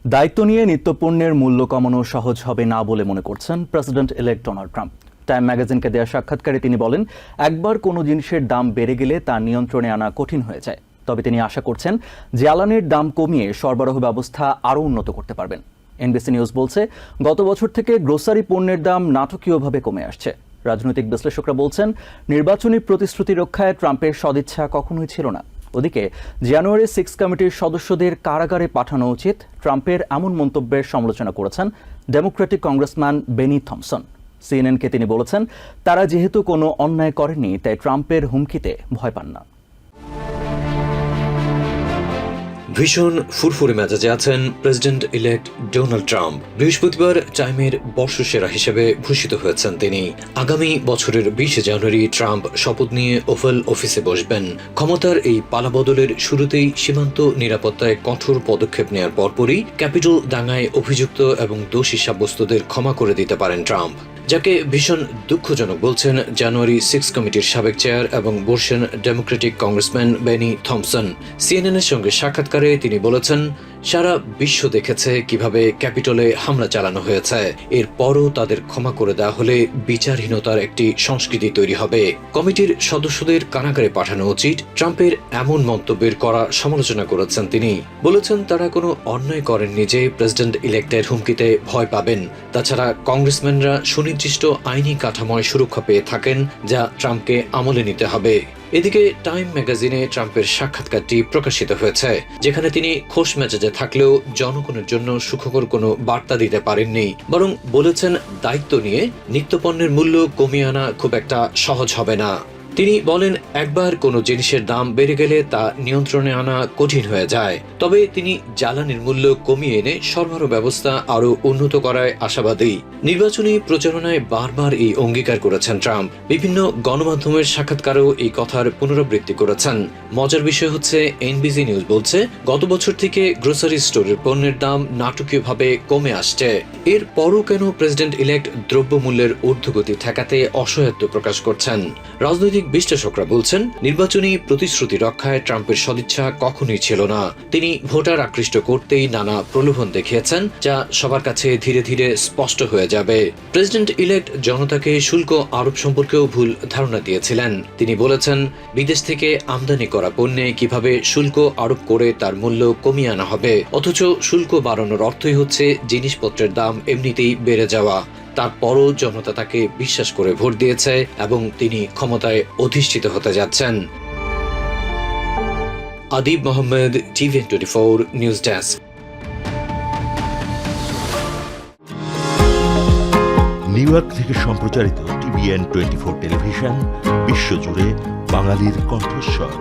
দায়িত্ব নিয়ে নিত্যপণ্যের মূল্য কমানো সহজ হবে না বলে মনে করছেন president elect Donald Trump. Time ম্যাগাজিনকে দেওয়া সাক্ষাৎকারে তিনি বলেন, একবার কোনো জিনিসের দাম বেড়ে গেলে তা নিয়ন্ত্রণে আনা কঠিন হয়ে যায়। তবে তিনি আশা করছেন জ্বালানির দাম কমিয়ে সরবরাহ ব্যবস্থা আরও উন্নত করতে পারবেন। এনবিসি নিউজ বলছে, গত বছর থেকে গ্রোসারি পণ্যের দাম নাটকীয়ভাবে কমে আসছে। রাজনৈতিক বিশ্লেষকরা বলছেন, নির্বাচনী প্রতিশ্রুতি রক্ষায় ট্রাম্পের সদিচ্ছা কখনোই ছিল না। ওদিকে জানুয়ারি 6 কমিটির সদস্যদের কারাগারে পাঠানো উচিত, ট্রাম্পের এমন মন্তব্যের সমালোচনা করেছেন ডেমোক্রেটিক কংগ্রেসম্যান বেনি থমসন। সিএনএনকে তিনি বলেছেন, তারা যেহেতু কোনো অন্যায় করেনি, তাই ট্রাম্পের হুমকিতে ভয় পান না। ভীষণ ফুরফুরে মেজাজে আছেন প্রেসিডেন্ট ইলেক্ট ডোনাল্ড ট্রাম্প। বৃহস্পতিবার টাইমের বর্ষসেরা হিসেবে ভূষিত হয়েছেন তিনি। আগামী বছরের 20 জানুয়ারি ট্রাম্প শপথ নিয়ে ওভাল অফিসে বসবেন। ক্ষমতার এই পালাবদলের শুরুতেই সীমান্ত নিরাপত্তায় কঠোর পদক্ষেপ নেওয়ার পরপরই ক্যাপিটল দাঙ্গায় অভিযুক্ত এবং দোষী সাব্যস্তদের ক্ষমা করে দিতে পারেন ট্রাম্প, যাকে ভীষণ দুঃখজনক বলছেন জানুয়ারি 6 কমিটির সাবেক চেয়ার এবং বর্ষেন ডেমোক্রেটিক কংগ্রেসম্যান বেনি থমসন। সিএনএনের সঙ্গে সাক্ষাৎকারে তিনি বলেছেন, সারা বিশ্ব দেখেছে কিভাবে ক্যাপিটলে হামলা চালানো হয়েছে। এরপরও তাদের ক্ষমা করে দেওয়া হলে বিচারহীনতার একটি সংস্কৃতি তৈরি হবে। কমিটির সদস্যদের কারাগারে পাঠানো উচিত, ট্রাম্পের এমন মন্তব্যের করা সমালোচনা করেছেন তিনি। বলেছেন, তারা কোনো অন্যায় করেননি যে প্রেসিডেন্ট ইলেক্টের হুমকিতে ভয় পাবেন। তাছাড়া কংগ্রেসম্যানরা সুনির্দিষ্ট আইনি কাঠামোয় সুরক্ষা পেয়ে থাকেন, যা ট্রাম্পকে আমলে নিতে হবে। এদিকে টাইম ম্যাগাজিনে ট্রাম্পের সাক্ষাৎকারটি প্রকাশিত হয়েছে, যেখানে তিনি খোশ মেজাজে থাকলেও জনগণের জন্য সুখকর কোনো বার্তা দিতে পারেননি। বরং বলেছেন, দায়িত্ব নিয়ে নিত্যপণ্যের মূল্য কমিয়ে আনা খুব একটা সহজ হবে না। তিনি বলেন, একবার কোনো জিনিসের দাম বেড়ে গেলে তা নিয়ন্ত্রণে আনা কঠিন হয়ে যায়। তবে তিনি জ্বালানির মূল্য কমিয়ে এনে সরবরাহ ব্যবস্থা আরও উন্নত করায় আশাবাদী। নির্বাচনী প্রচারণায় বারবার এই অঙ্গীকার করেছেন ট্রাম্প। বিভিন্ন গণমাধ্যমের সাক্ষাৎকারেও এই কথার পুনরাবৃত্তি করেছেন। মজার বিষয় হচ্ছে, এনবিসি নিউজ বলছে, গত বছর থেকে গ্রোসারি স্টোরের পণ্যের দাম নাটকীয়ভাবে কমে আসছে। এর পরও কেন প্রেসিডেন্ট ইলেক্ট দ্রব্যমূল্যের ঊর্ধ্বগতি ঠেকাতে অসহায়ত্ব প্রকাশ করছেন? রাজনৈতিক বিশ্লেষকরা বলছেন, নির্বাচনী প্রতিশ্রুতি রক্ষায় ট্রাম্পের সদিচ্ছা কখনোই ছিল না। তিনি ভোটার আকৃষ্ট করতেই নানা প্রলোভন দেখিয়েছেন, যা সবার কাছে ধীরে ধীরে স্পষ্ট হয়ে যাবে। প্রেসিডেন্ট ইলেক্ট জনতাকে শুল্ক আরোপ সম্পর্কেও ভুল ধারণা দিয়েছিলেন। তিনি বলেছেন, বিদেশ থেকে আমদানি করা পণ্যে কিভাবে শুল্ক আরোপ করে তার মূল্য কমিয়ে আনা হবে, অথচ শুল্ক বাড়ানোর অর্থই হচ্ছে জিনিসপত্রের দাম এমনিতেই বেড়ে যাওয়া। তারপরও জনতা তাকে বিশ্বাস করে ভোট দিয়েছে এবং তিনি ক্ষমতায় অধিষ্ঠিত হতে যাচ্ছেন। Adib Mohammad, TVN24 news desk. New York থেকে সম্প্রচারিত TVN24 টেলিভিশন বিশ্বজুড়ে বাঙালির কণ্ঠস্বর।